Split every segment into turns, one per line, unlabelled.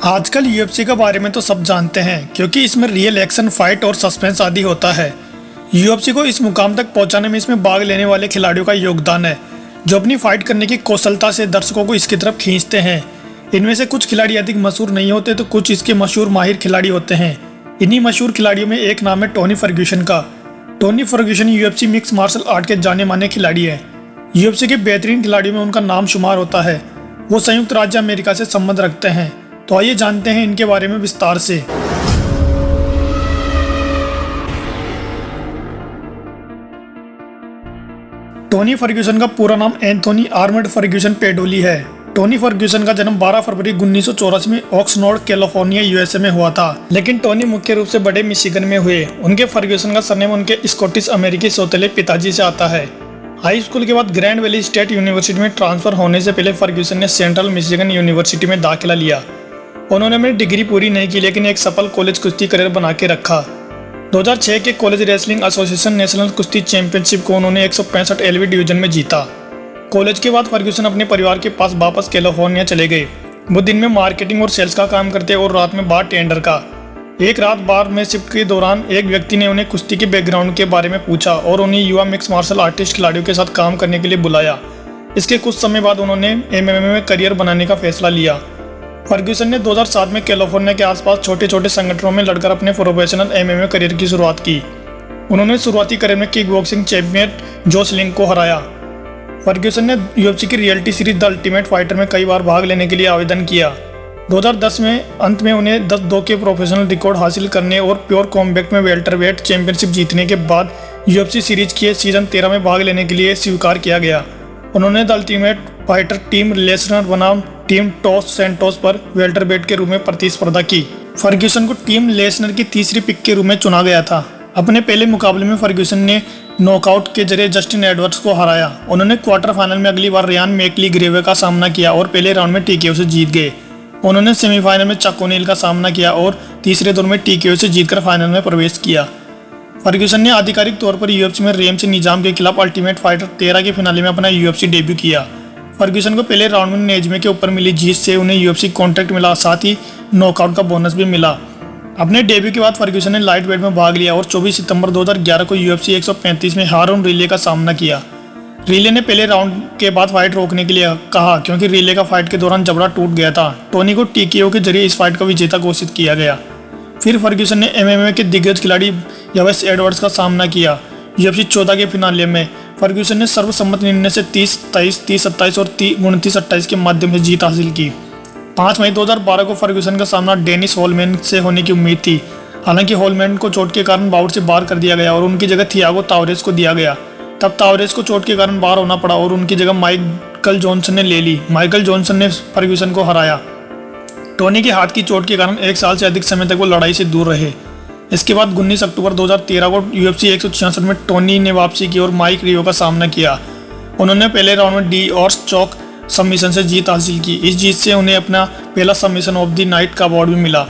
आजकल यूएफसी के बारे में तो सब जानते हैं क्योंकि इसमें रियल एक्शन, फाइट और सस्पेंस आदि होता है। यूएफसी को इस मुकाम तक पहुंचाने में इसमें भाग लेने वाले खिलाड़ियों का योगदान है, जो अपनी फाइट करने की कौशलता से दर्शकों को इसकी तरफ खींचते हैं। इनमें से कुछ खिलाड़ी अधिक मशहूर नहीं होते तो कुछ इसके मशहूर माहिर खिलाड़ी होते हैं। इन्हीं मशहूर खिलाड़ियों में एक नाम है टोनी फर्ग्यूसन का। Tony Ferguson UFC mix martial art के जाने माने खिलाड़ी है। यूएफसी के बेहतरीन खिलाड़ियों में उनका नाम शुमार होता है। वो संयुक्त राज्य अमेरिका से संबंध रखते हैं। तो आइए जानते हैं इनके बारे में विस्तार से। टोनी फर्ग्यूसन का पूरा नाम एंथोनी आर्मड फर्ग्यूसन पेडोली है। टोनी फर्ग्यूसन का जन्म 12 फरवरी 1984 में ऑक्सनोर्ड, कैलिफोर्निया, यूएसए में हुआ था, लेकिन टोनी मुख्य रूप से बड़े मिशिगन में हुए। उनके फर्ग्यूसन का सरनेम उनके स्कॉटिश अमेरिकी सौतेले पिताजी से आता है। हाई स्कूल के बाद ग्रैंड वैली स्टेट यूनिवर्सिटी में ट्रांसफर होने से पहले फर्ग्यूसन ने सेंट्रल मिशिगन यूनिवर्सिटी में दाखिला लिया। उन्होंने अपनी डिग्री पूरी नहीं की, लेकिन एक सफल कॉलेज कुश्ती करियर बना के रखा। 2006 के कॉलेज रेसलिंग एसोसिएशन नेशनल कुश्ती चैंपियनशिप को उन्होंने 165 एलवी डिवीजन में जीता। कॉलेज के बाद फर्ग्यूसन अपने परिवार के पास वापस कैलिफोर्निया चले गए। वो दिन में मार्केटिंग और सेल्स का काम करते और रात में बार टेंडर का। एक रात बार में शिफ्ट के दौरान एक व्यक्ति ने उन्हें कुश्ती के बैकग्राउंड के बारे में पूछा और उन्हें युवा मिक्स मार्शल आर्टिस्ट खिलाड़ियों के साथ काम करने के लिए बुलाया। इसके कुछ समय बाद उन्होंने एमएमए में करियर बनाने का फैसला लिया। फर्ग्यूसन ने 2007 में कैलिफोर्निया के आसपास छोटे छोटे संगठनों में लड़कर अपने प्रोफेशनल एमएमए करियर की शुरुआत की। उन्होंने शुरुआती करियर में किक बॉक्सिंग चैंपियन जोश लिंग को हराया। फर्ग्यूसन ने यूएफसी की reality series the ultimate fighter में कई बार भाग लेने के लिए आवेदन किया। 2010 में अंत में उन्हें 10-2 के प्रोफेशनल रिकॉर्ड हासिल करने और प्योर कॉम्बैट में वेल्टरवेट चैंपियनशिप जीतने के बाद यूएफसी सीरीज के सीजन 13 में भाग लेने के लिए स्वीकार किया गया। उन्होंने the ultimate fighter team Lesnar बनाम टीम टॉस सेंटोस पर वेल्टरवेट के रूप में प्रतिस्पर्धा की। फर्ग्यूसन को टीम लेसनर की तीसरी पिक के रूप में चुना गया था। अपने पहले मुकाबले में फर्ग्यूसन ने नॉकआउट के जरिए जस्टिन एडवर्ड्स को हराया। उन्होंने क्वार्टर फाइनल में अगली बार रियान मैकलीग्रेवे का सामना किया और पहले राउंड में टीकेओ से जीत गए। उन्होंने सेमीफाइनल में चक ओनील का सामना किया और तीसरे दौर में टीकेओ से जीतकर फाइनल में प्रवेश किया। फर्ग्यूसन ने आधिकारिक तौर पर यूएफसी में रेमसी निजाम के खिलाफ अल्टीमेट फाइटर 13 के फिनाले में अपना यूएफसी डेब्यू किया। फर्ग्यूसन को पहले राउंड में नेजमे के ऊपर मिली जीत से उन्हें यूएफसी कॉन्ट्रैक्ट मिला, साथ ही नॉकआउट का बोनस भी मिला। अपने डेब्यू के बाद फर्ग्यूसन ने लाइट वेट में भाग लिया और 24 सितंबर 2011 को यूएफसी 135 में हारून रिले का सामना किया। रिले ने पहले राउंड के बाद फाइट रोकने के लिए कहा क्योंकि रिले का फाइट के दौरान जबड़ा टूट गया था। टोनी को टीकेओ के जरिए इस फाइट का विजेता घोषित किया गया। फिर फर्ग्यूसन ने एमएमए के दिग्गज खिलाड़ी यवेस एडवर्ड्स का सामना किया। यूएफसी 14 के फिनाले में फर्ग्यूसन ने सर्वसम्मत निर्णय से 30-23, 30-27 और 29-28 के माध्यम से जीत हासिल की। 5 मई 2012 को फर्ग्यूसन का सामना डेनिस हॉलमैन से होने की उम्मीद थी। हालांकि हॉलमैन को चोट के कारण बाउट से बाहर कर दिया गया और उनकी जगह थियागो तावरेज को दिया गया। तब तावरेज को चोट के कारण बाहर होना पड़ा और उनकी जगह माइकल जॉनसन ने ले ली। माइकल जॉनसन ने फर्ग्यूसन को हराया। टोनी के हाथ की चोट के कारण 1 साल से अधिक समय तक वो लड़ाई से दूर रहे। इसके बाद 19 अक्टूबर 2013 को यूएफसी 166 में टोनी ने वापसी की और माइक रियो का सामना किया। उन्होंने पहले राउंड में डी और चौक सबमिशन से जीत हासिल की। इस जीत से उन्हें अपना पहला सबमिशन ऑफ द नाइट का अवार्ड भी मिला।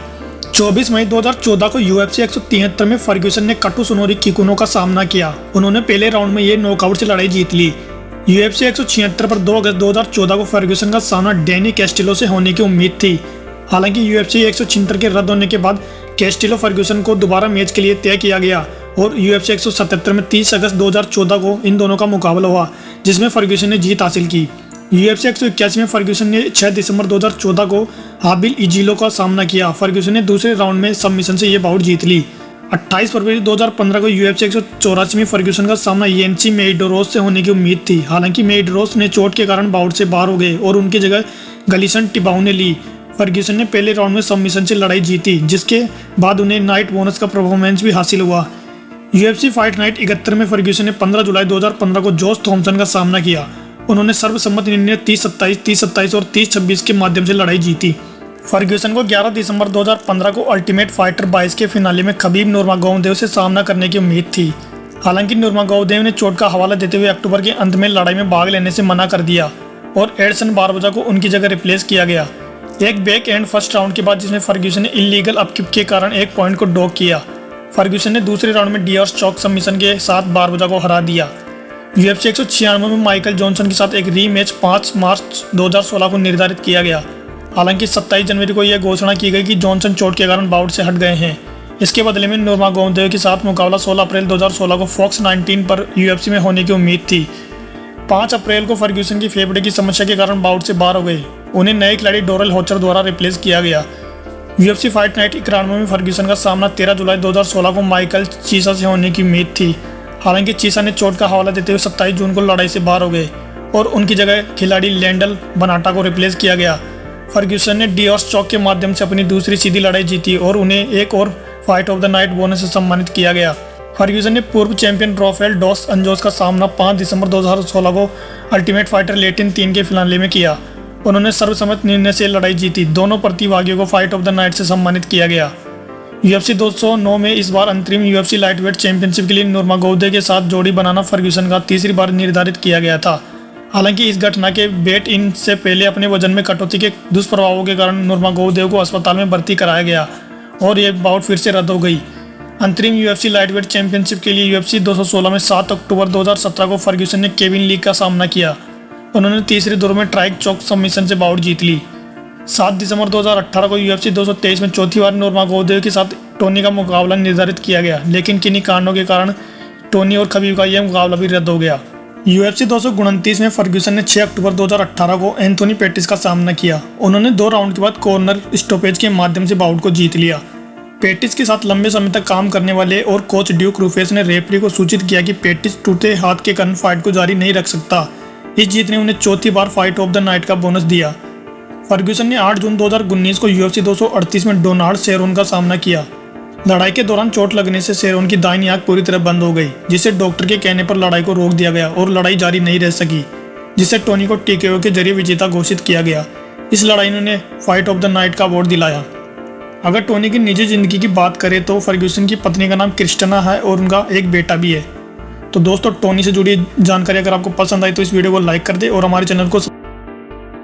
24 मई 2014 को यूएफसी 173 में फर्ग्यूसन ने कटु सुनोरी किकुनो का सामना किया। उन्होंने पहले राउंड में ये नॉकआउट से लड़ाई जीत ली। यूएफसी 176 पर 2 अगस्त 2014 को फर्ग्यूसन का सामना डैनी कैस्टिलो से होने की उम्मीद थी। हालांकि यूएफसी 176 के रद्द होने के बाद कैस्टिलो फर्ग्यूसन को दोबारा मैच के लिए तय किया गया और यूएफसी 177 में 30 अगस्त 2014 को इन दोनों का मुकाबला हुआ, जिसमें फर्ग्यूसन ने जीत हासिल की। यूएफसी 181 में फर्ग्यूसन ने 6 दिसंबर 2014 को हाबिल इजीलो का सामना किया। फर्ग्यूसन ने दूसरे राउंड में सबमिशन से ये बाउट जीत ली। 28 फरवरी 2015 को यूएफसी 184 में फर्ग्यूसन का सामना येंसी मेडोरोस से होने की उम्मीद थी। हालांकि मेडोरोस ने चोट के कारण बाउट से बाहर हो गए और उनकी जगह गलीसन टिबाउ ने ली। फर्ग्यूसन ने पहले राउंड में सबमिशन से लड़ाई जीती, जिसके बाद उन्हें नाइट बोनस का परफॉर्मेंस भी हासिल हुआ। यूएफसी फाइट नाइट 71 में फर्ग्यूसन ने 15 जुलाई 2015 को जॉश थॉमसन का सामना किया। उन्होंने सर्वसम्मत निर्णय 30-27, 30-27 और 30-26 के माध्यम से लड़ाई जीती। फर्ग्यूसन को 11 दिसंबर 2015 को अल्टीमेट फाइटर 22 के फिनाले में खबीब नूरमागोमदेव से सामना करने की उम्मीद थी। हालांकि नूरमागोमदेव ने चोट का हवाला देते हुए अक्टूबर के अंत में लड़ाई में भाग लेने से मना कर दिया और एडसन बारबोजा को उनकी जगह रिप्लेस किया गया। एक बैक एंड फर्स्ट राउंड के बाद जिसमें फर्ग्यूसन ने इलीगल अपकिक के कारण एक पॉइंट को डॉक किया। फर्ग्यूसन ने दूसरे राउंड में डी और चौक सबमिशन के साथ बारबोजा को हरा दिया। यूएफसी 196 में माइकल जॉनसन के साथ एक रीमैच 5 मार्च 2016 को निर्धारित किया गया। हालांकि 27 जनवरी को यह घोषणा की गई कि जॉनसन चोट के कारण बाउट से हट गए हैं। इसके बदले में नूरमागोमदेव के साथ मुकाबला 16 अप्रैल 2016 को फॉक्स 19 पर UFC में होने की उम्मीद थी। 5 अप्रैल को फर्ग्यूसन की फेफड़े की समस्या के कारण बाउट से बाहर हो गए। उन्हें नए खिलाड़ी डोरेल होचर द्वारा रिप्लेस किया गया। UFC फाइट नाइट 91 में फर्ग्यूसन का सामना 13 जुलाई 2016 को माइकल चीसा से होने की उम्मीद थी। हालांकि चीसा ने चोट का हवाला देते हुए 27 जून को लड़ाई से बाहर हो गए और उनकी जगह खिलाड़ी लैंडल बनाटा को रिप्लेस किया गया। फर्ग्यूसन ने डिओर्स चौक के माध्यम से अपनी दूसरी सीधी लड़ाई जीती और उन्हें एक और fight of the night bonus से सम्मानित किया गया। फर्ग्यूसन ने पूर्व चैंपियन राफेल डॉस अंजोस का सामना 5 दिसंबर 2016 को अल्टीमेट फाइटर लेटिन 3 के फिनाले में किया। उन्होंने सर्वसम्मत निर्णय से लड़ाई जीती। दोनों प्रतिभागियों को फाइट ऑफ द नाइट से सम्मानित किया गया। UFC 209 में इस बार अंतरिम UFC लाइटवेट चैंपियनशिप के लिए नूरमागोमदेव के साथ जोड़ी बनाना फर्ग्यूसन का तीसरी बार निर्धारित किया गया था। हालांकि इस घटना के बेट इन से पहले अपने वजन में कटौती के दुष्प्रभावों के कारण नूरमागोमदेव को अस्पताल में भर्ती कराया गया और यह बाउट फिर से रद्द हो गई। अंतरिम UFC लाइटवेट चैंपियनशिप के लिए UFC 216 में 7 अक्टूबर 2017 को फर्ग्यूसन ने केविन ली का सामना किया। उन्होंने तीसरे दौर में ट्राइक चौक सबमिशन से बाउट जीत ली। 7 दिसंबर 2018 को UFC 223 में चौथी बार नूरमागोमदेव के साथ टोनी का मुकाबला निर्धारित किया गया, लेकिन किन्हीं कारणों के कारण टोनी और खबीब का यह मुकाबला भी रद्द हो गया। UFC 229 में फर्ग्यूसन ने 6 अक्टूबर 2018 को एंथोनी पेटिस का सामना किया। उन्होंने 2 राउंड के बाद कॉर्नर स्टॉपेज के माध्यम से बाउट को जीत लिया। पेटिस के साथ लंबे समय तक काम करने वाले और कोच ड्यूक रूफेस ने रेफरी को सूचित किया कि पेटिस टूटे हाथ के कारण फाइट को जारी नहीं रख सकता। इस जीत ने उन्हें चौथी बार फाइट ऑफ द नाइट का बोनस दिया। फर्ग्यूसन ने 8 जून 2019 को UFC 238 में डोनाल्ड सेरोन का सामना किया। लड़ाई के दौरान चोट लगने से सेरोन की दाहिनी आंख पूरी तरह बंद हो गई, जिससे डॉक्टर के कहने पर लड़ाई को रोक दिया गया और लड़ाई जारी नहीं रह सकी, जिससे टोनी को TKO के जरिए विजेता घोषित किया गया। इस लड़ाई ने उन्हें फाइट ऑफ द नाइट का अवार्ड दिलाया। अगर टोनी की निजी जिंदगी की बात करें तो फर्ग्यूसन की पत्नी का नाम क्रिस्टिना है और उनका एक बेटा भी है। तो दोस्तों, टोनी से जुड़ी जानकारी अगर आपको पसंद आई तो इस वीडियो को लाइक कर दे और हमारे चैनल को